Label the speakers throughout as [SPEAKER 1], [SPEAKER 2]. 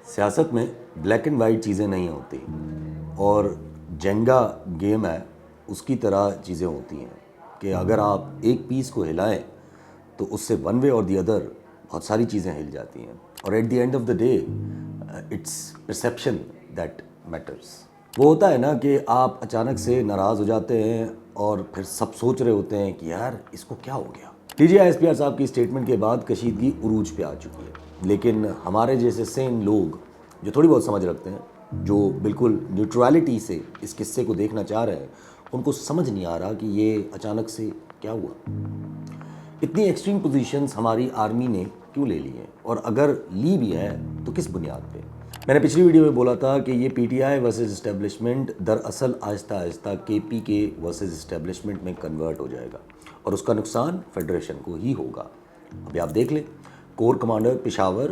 [SPEAKER 1] سیاست میں black and white چیزیں نہیں ہوتی اور جینگا گیم ہے اس کی طرح چیزیں ہوتی ہیں کہ اگر آپ ایک پیس کو ہلائیں تو اس سے ون وے اور دی ادر بہت ساری چیزیں ہل جاتی ہیں، اور at the end of the day it's perception that matters. وہ ہوتا ہے نا کہ آپ اچانک سے ناراض ہو جاتے ہیں اور پھر سب سوچ رہے ہوتے ہیں کہ یار اس کو کیا ہو گیا۔ D G I S P R صاحب کی اسٹیٹمنٹ کے بعد کشیدگی عروج پہ آ چکی ہے، لیکن ہمارے جیسے سین لوگ جو تھوڑی بہت سمجھ رکھتے ہیں، جو بالکل نیوٹرالٹی سے اس قصے کو دیکھنا چاہ رہے ہیں، ان کو سمجھ نہیں آ رہا کہ یہ اچانک سے کیا ہوا۔ اتنی ایکسٹریم پوزیشنز ہماری آرمی نے کیوں لے لی ہیں، اور اگر لی بھی ہے تو کس بنیاد پہ؟ میں نے پچھلی ویڈیو میں بولا تھا کہ یہ P T I versus establishment دراصل آہستہ آہستہ کے پی کے ورسز اسٹیبلشمنٹ میں کنورٹ ہو جائے گا، اور اس کا نقصان فیڈریشن کو ہی ہوگا۔ ابھی آپ دیکھ لیں، کور کمانڈر پشاور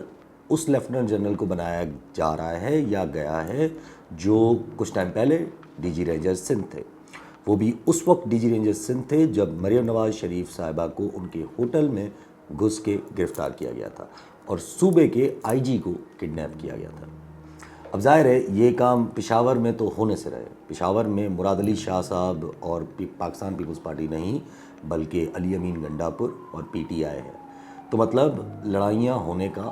[SPEAKER 1] اس لیفٹیننٹ جنرل کو بنایا جا رہا ہے یا گیا ہے جو کچھ ٹائم پہلے ڈی جی رینجر سندھ تھے۔ وہ بھی اس وقت ڈی جی رینجر سندھ تھے جب مریم نواز شریف صاحبہ کو ان کے ہوٹل میں گھس کے گرفتار کیا گیا تھا اور صوبے کے آئی جی کو کڈنیپ کیا گیا تھا۔ اب ظاہر ہے یہ کام پشاور میں تو ہونے سے رہے۔ پشاور میں مراد علی شاہ صاحب اور پاکستان پیپلز پارٹی نہیں بلکہ علی امین گنڈاپور اور پی ٹی آئی ہے، تو مطلب لڑائیاں ہونے کا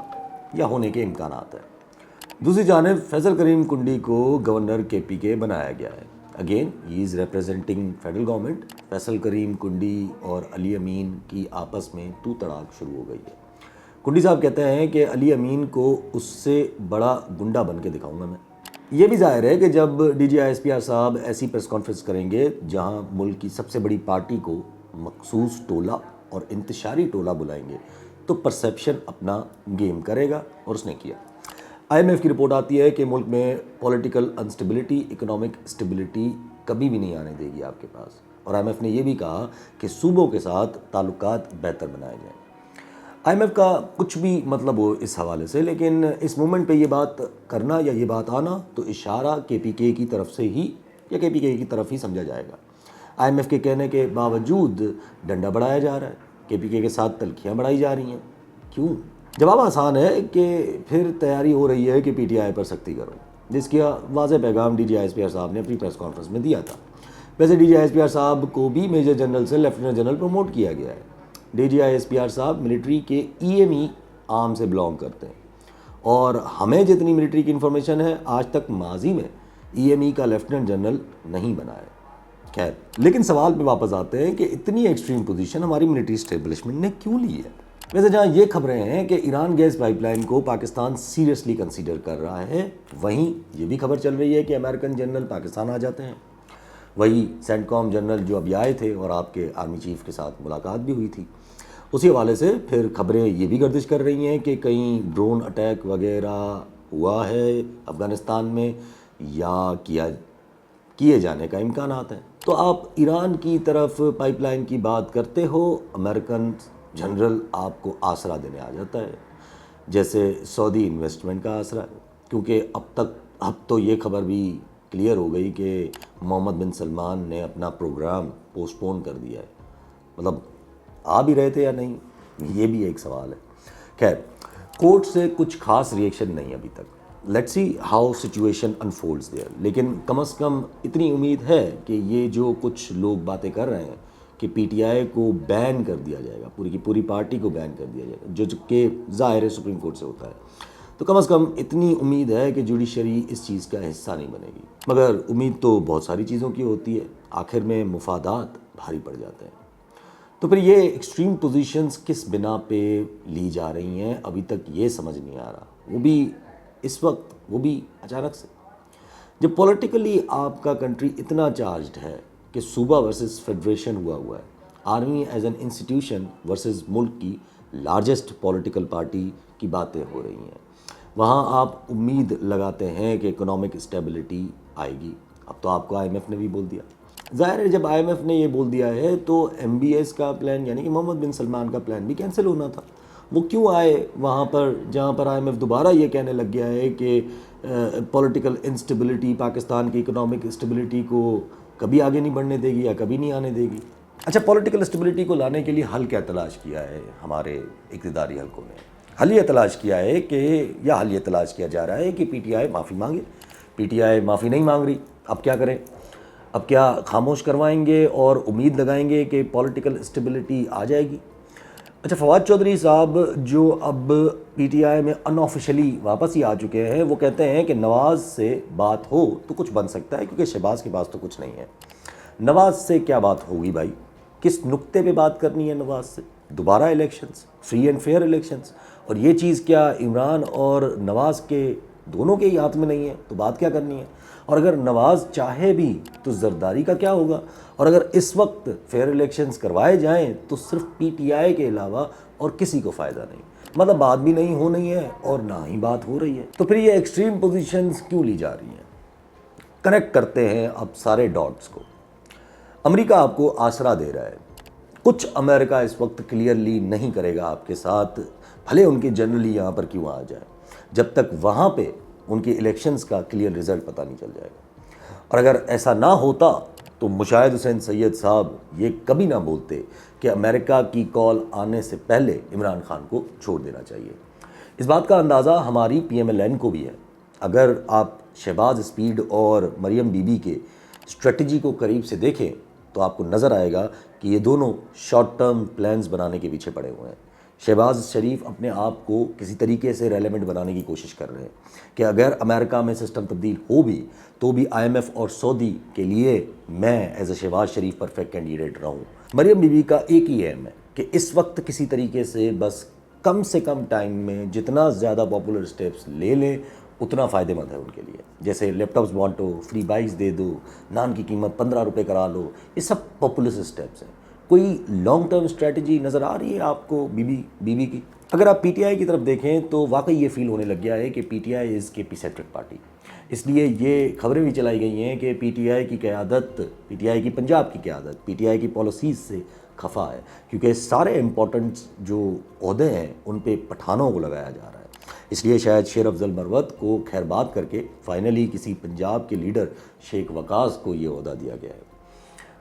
[SPEAKER 1] یا ہونے کے امکانات ہیں۔ دوسری جانب فیصل کریم کنڈی کو گورنر کے پی کے بنایا گیا ہے۔ Again he is representing federal government. Faisal Karim Kundi اور علی امین کی آپس میں تو تڑاک شروع ہو گئی ہے۔ کنڈی صاحب کہتے ہیں کہ علی امین کو اس سے بڑا گنڈا بن کے دکھاؤں گا میں۔ یہ بھی ظاہر ہے کہ جب D G I S P R صاحب ایسی پریس کانفرنس کریں گے جہاں ملک کی سب سے بڑی پارٹی کو مخصوص ٹولہ اور انتشاری ٹولہ بلائیں گے تو پرسیپشن اپنا گیم کرے گا، اور اس نے کیا۔ آئی ایم ایف کی رپورٹ آتی ہے کہ ملک میں پولیٹیکل انسٹیبلٹی، اکنامک اسٹیبلٹی کبھی بھی نہیں آنے دے گی آپ کے پاس، اور آئی ایم ایف نے یہ بھی کہا کہ صوبوں کے ساتھ تعلقات بہتر بنائے جائیں۔ آئی ایم ایف کا کچھ بھی مطلب ہو اس حوالے سے، لیکن اس مومنٹ پہ یہ بات کرنا یا یہ بات آنا تو اشارہ کے پی کے کی طرف سے ہی یا کے پی کے کی طرف ہی سمجھا جائے گا۔ آئی ایم ایف کے کہنے کے باوجود ڈنڈا بڑھایا جا رہا ہے، کے پی کے ساتھ تلخیاں بڑھائی جا رہی ہیں۔ کیوں؟ جواب آسان ہے کہ پھر تیاری ہو رہی ہے کہ پی ٹی آئی پر سختی کرو، جس کا واضح پیغام D G I S P R صاحب نے اپنی پریس کانفرنس میں دیا تھا۔ ویسے D G I S P R صاحب کو بھی میجر جنرل سے لیفٹیننٹ جنرل پروموٹ کیا گیا ہے۔ ڈی جی آئی ایس پی آر صاحب ملٹری کے ای ایم ای آرم سے بلانگ کرتے ہیں، اور ہمیں جتنی ملٹری کی انفارمیشن ہے آج تک ماضی میں ای ایم ای کا لیفٹیننٹ جنرل نہیں بنا ہے۔ خیر، لیکن سوال پہ واپس آتے ہیں کہ اتنی ایکسٹریم پوزیشن ہماری ملٹری اسٹیبلشمنٹ نے کیوں لی ہے؟ ویسے جہاں یہ خبریں ہیں کہ ایران گیس پائپ لائن کو پاکستان سیریسلی کنسیڈر کر رہا ہے، وہیں یہ بھی خبر چل رہی ہے کہ امریکن جنرل پاکستان آ جاتے ہیں۔ وہی سینٹ کام جنرل جو ابھی آئے تھے اور آپ کے آرمی چیف کے ساتھ ملاقات بھی ہوئی تھی، اسی حوالے سے پھر خبریں یہ بھی گردش کر رہی ہیں کہ کہیں ڈرون اٹیک وغیرہ ہوا ہے افغانستان میں یا کیے جانے کا امکانات ہیں۔ تو آپ ایران کی طرف پائپ لائن کی بات کرتے ہو، امریکن جنرل آپ کو آسرا دینے آ جاتا ہے، جیسے سعودی انویسٹمنٹ کا آسرا ہے، کیونکہ اب تو یہ خبر بھی کلیئر ہو گئی کہ محمد بن سلمان نے اپنا پروگرام پوسٹ پون کر دیا ہے۔ مطلب آ بھی رہے تھے یا نہیں، یہ بھی ایک سوال ہے۔ خیر، کورٹ سے کچھ خاص ریئیکشن نہیں ابھی تک۔ Let's see how situation unfolds there, لیکن کم از کم اتنی امید ہے کہ یہ جو کچھ لوگ باتیں کر رہے ہیں کہ پی ٹی آئی کو بین کر دیا جائے گا، پوری کی پوری پارٹی کو بین کر دیا جائے گا، جو کہ ظاہر ہے سپریم کورٹ سے ہوتا ہے، تو کم از کم اتنی امید ہے کہ جوڈیشری اس چیز کا حصہ نہیں بنے گی۔ مگر امید تو بہت ساری چیزوں کی ہوتی ہے، آخر میں مفادات بھاری پڑ جاتے ہیں۔ تو پھر یہ ایکسٹریم پوزیشنز کس بنا پہ لی جا رہی ہیں ابھی تک یہ سمجھ نہیں آ رہا، وہ بھی اس وقت، وہ بھی اچانک سے، جب پولیٹیکلی آپ کا کنٹری اتنا چارجڈ ہے کہ صوبہ ورسز فیڈریشن ہوا ہے، army as an institution versus ملک کی لارجسٹ پولیٹیکل پارٹی کی باتیں ہو رہی ہیں، وہاں آپ امید لگاتے ہیں کہ اکنامک اسٹیبلٹی آئے گی۔ اب تو آپ کو آئی ایم ایف نے بھی بول دیا، ظاہر ہے جب آئی ایم ایف نے یہ بول دیا ہے تو ایم بی ایس کا پلان یعنی کہ محمد بن سلمان کا پلان بھی کینسل ہونا تھا۔ وہ کیوں آئے وہاں پر جہاں پر آئی ایم ایف دوبارہ یہ کہنے لگ گیا ہے کہ پولیٹیکل انسٹیبلٹی پاکستان کی اکنامک اسٹیبلٹی کو کبھی آگے نہیں بڑھنے دے گی یا کبھی نہیں آنے دے گی۔ اچھا، پولیٹیکل اسٹیبلٹی کو لانے کے لیے حل کیا تلاش کیا ہے ہمارے اقتداری حلقوں نے؟ حل یہ تلاش کیا ہے کہ حل یہ تلاش کیا جا رہا ہے کہ پی ٹی آئی معافی مانگے. پی ٹی آئی معافی نہیں مانگ رہی. اب کیا کریں؟ اب کیا خاموش کروائیں گے اور امید لگائیں گے کہ پولیٹیکل اسٹیبلٹی آ جائے گی؟ اچھا، فواد چودھری صاحب جو اب پی ٹی آئی میں ان آفیشلی واپس ہی آ چکے ہیں، وہ کہتے ہیں کہ نواز سے بات ہو تو کچھ بن سکتا ہے، کیونکہ شہباز کے پاس تو کچھ نہیں ہے. نواز سے کیا بات ہوگی بھائی؟ کس نقطے پہ بات کرنی ہے نواز سے؟ دوبارہ elections, free and fair elections, اور یہ چیز کیا عمران اور نواز کے دونوں کے ہی ہاتھ میں نہیں ہے؟ تو بات کیا کرنی ہے؟ اور اگر نواز چاہے بھی تو زرداری کا کیا ہوگا؟ اور اگر اس وقت فیئر الیکشنز کروائے جائیں تو صرف پی ٹی آئی کے علاوہ اور کسی کو فائدہ نہیں. مطلب بات بھی نہیں ہو رہی ہے اور نہ ہی بات ہو رہی ہے. تو پھر یہ ایکسٹریم پوزیشنز کیوں لی جا رہی ہیں؟ کنیکٹ کرتے ہیں اب سارے ڈاٹس کو. امریکہ آپ کو آسرا دے رہا ہے. کچھ امریکہ اس وقت کلیئرلی نہیں کرے گا آپ کے ساتھ، بھلے ان کے جنرلی یہاں پر کیوں آ جائیں، جب تک وہاں پہ ان کے الیکشنز کا کلیئر رزلٹ پتہ نہیں چل جائے گا. اور اگر ایسا نہ ہوتا تو مشاہد حسین سید صاحب یہ کبھی نہ بولتے کہ امریکہ کی کال آنے سے پہلے عمران خان کو چھوڑ دینا چاہیے. اس بات کا اندازہ ہماری پی ایم ایل این کو بھی ہے. اگر آپ شہباز اسپیڈ اور مریم بی بی کے اسٹریٹجی کو قریب سے دیکھیں تو آپ کو نظر آئے گا کہ یہ دونوں شارٹ ٹرم پلانز بنانے کے پیچھے پڑے ہوئے ہیں. شہباز شریف اپنے آپ کو کسی طریقے سے ریلیونٹ بنانے کی کوشش کر رہے ہیں کہ اگر امریکہ میں سسٹم تبدیل ہو بھی تو بھی آئی ایم ایف اور سعودی کے لیے میں as a Shahbaz Sharif perfect candidate رہوں. مریم بی بی کا ایک ہی ایم ہے کہ اس وقت کسی طریقے سے بس کم سے کم ٹائم میں جتنا زیادہ پاپولر اسٹیپس لے لیں اتنا فائدہ مند ہے ان کے لیے. جیسے لیپ ٹاپس بانٹو، فری بائکس دے دو، نان کی قیمت 15 روپے کرا لو، یہ سب پاپولر اسٹیپس ہیں. کوئی لانگ ٹرم اسٹریٹجی نظر آ رہی ہے آپ کو بی بی کی؟ اگر آپ پی ٹی آئی کی طرف دیکھیں تو واقعی یہ فیل ہونے لگ گیا ہے کہ پی ٹی آئی از کے پی سینٹرک پارٹی. اس لیے یہ خبریں بھی چلائی گئی ہیں کہ پی ٹی آئی کی قیادت، پی ٹی آئی کی پنجاب کی قیادت پی ٹی آئی کی پالیسیز سے خفا ہے، کیونکہ سارے امپورٹنٹ جو عہدے ہیں ان پہ پٹھانوں کو لگایا جا رہا ہے. اس لیے شاید شیر افضل مروت کو خیر بات کر کے فائنلی کسی پنجاب کے لیڈر شیخ وقاص کو یہ عہدہ دیا گیا ہے.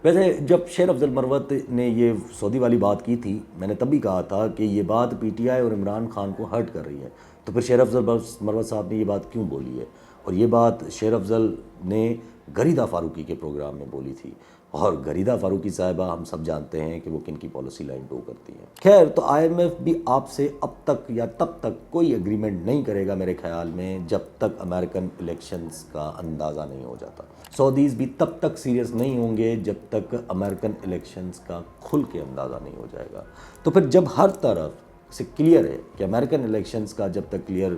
[SPEAKER 1] ویسے جب شیر افضل مروت نے یہ سعودی والی بات کی تھی، میں نے تب بھی کہا تھا کہ یہ بات پی ٹی آئی اور عمران خان کو ہرٹ کر رہی ہے. تو پھر شیر افضل مروت صاحب نے یہ بات کیوں بولی ہے؟ اور یہ بات شیر افضل نے غریدہ فاروقی کے پروگرام میں بولی تھی، اور غریدہ فاروقی صاحبہ ہم سب جانتے ہیں کہ وہ کن کی پالیسی لائن ٹو کرتی ہیں. خیر، تو آئی ایم ایف بھی آپ سے اب تک یا تب تک کوئی ایگریمنٹ نہیں کرے گا میرے خیال میں جب تک امریکن الیکشنز کا اندازہ نہیں ہو جاتا. سعودیز بھی تب تک سیریس نہیں ہوں گے جب تک امریکن الیکشنز کا کھل کے اندازہ نہیں ہو جائے گا. تو پھر جب ہر طرف سے کلیئر ہے کہ امریکن الیکشنز کا جب تک کلیئر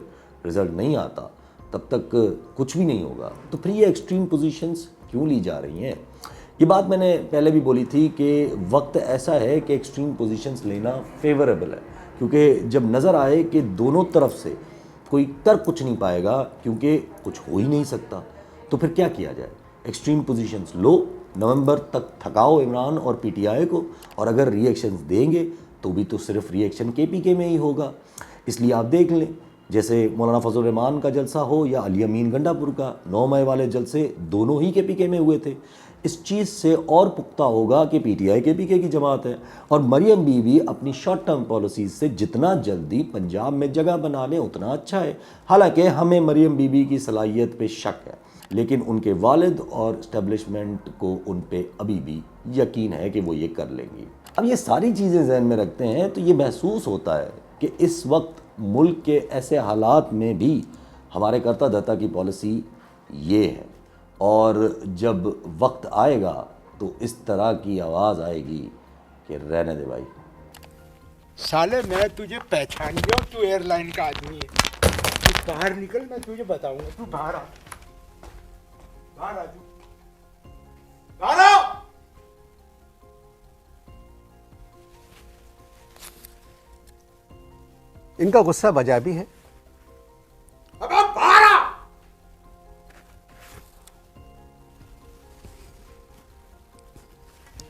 [SPEAKER 1] رزلٹ نہیں آتا تب تک کچھ بھی نہیں ہوگا، تو پھر یہ ایکسٹریم پوزیشنز کیوں لی جا رہی ہیں؟ یہ بات میں نے پہلے بھی بولی تھی کہ وقت ایسا ہے کہ ایکسٹریم پوزیشنز لینا فیوریبل ہے، کیونکہ جب نظر آئے کہ دونوں طرف سے کوئی کر کچھ نہیں پائے گا کیونکہ کچھ ہو ہی نہیں سکتا، تو پھر کیا کیا جائے؟ ایکسٹریم پوزیشنز لو، نومبر تک تھکاؤ عمران اور پی ٹی آئی کو، اور اگر ری ایکشنز دیں گے تو بھی تو صرف ری ایکشن کے پی کے میں ہی ہوگا. اس لیے آپ دیکھ لیں، جیسے مولانا فضل الرحمان کا جلسہ ہو یا علی امین گنڈا پور کا 9 مئی والے جلسے دونوں ہی کے پی کے میں ہوئے تھے. اس چیز سے اور پختہ ہوگا کہ پی ٹی آئی کے پی کے کی جماعت ہے، اور مریم بی بی اپنی شارٹ ٹرم پالیسیز سے جتنا جلدی پنجاب میں جگہ بنا لیں اتنا اچھا ہے. حالانکہ ہمیں مریم بی بی کی صلاحیت پہ شک ہے، لیکن ان کے والد اور اسٹیبلشمنٹ کو ان پہ ابھی بھی یقین ہے کہ وہ یہ کر لیں گی. اب یہ ساری چیزیں ذہن میں رکھتے ہیں تو یہ محسوس ہوتا ہے کہ اس وقت ملک کے ایسے حالات میں بھی ہمارے کرتا دھرتا کی پالیسی یہ ہے، اور جب وقت آئے گا تو اس طرح کی آواز آئے گی کہ رہنے دے بھائی.
[SPEAKER 2] سالے میں تجھے پہچان گیا ہوں، تو ایئر لائن کا آدمی ہے. تو باہر نکل، میں تجھے بتاؤں گا. تو باہر آ، باہر آ جو، باہر آ.
[SPEAKER 3] ان کا غصہ بجا بھی ہے.
[SPEAKER 2] اب باہر آ.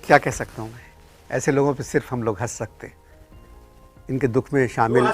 [SPEAKER 3] کیا کہہ سکتا ہوں میں؟ ایسے لوگوں پہ صرف ہم لوگ ہنس سکتے. ان کے دکھ میں شامل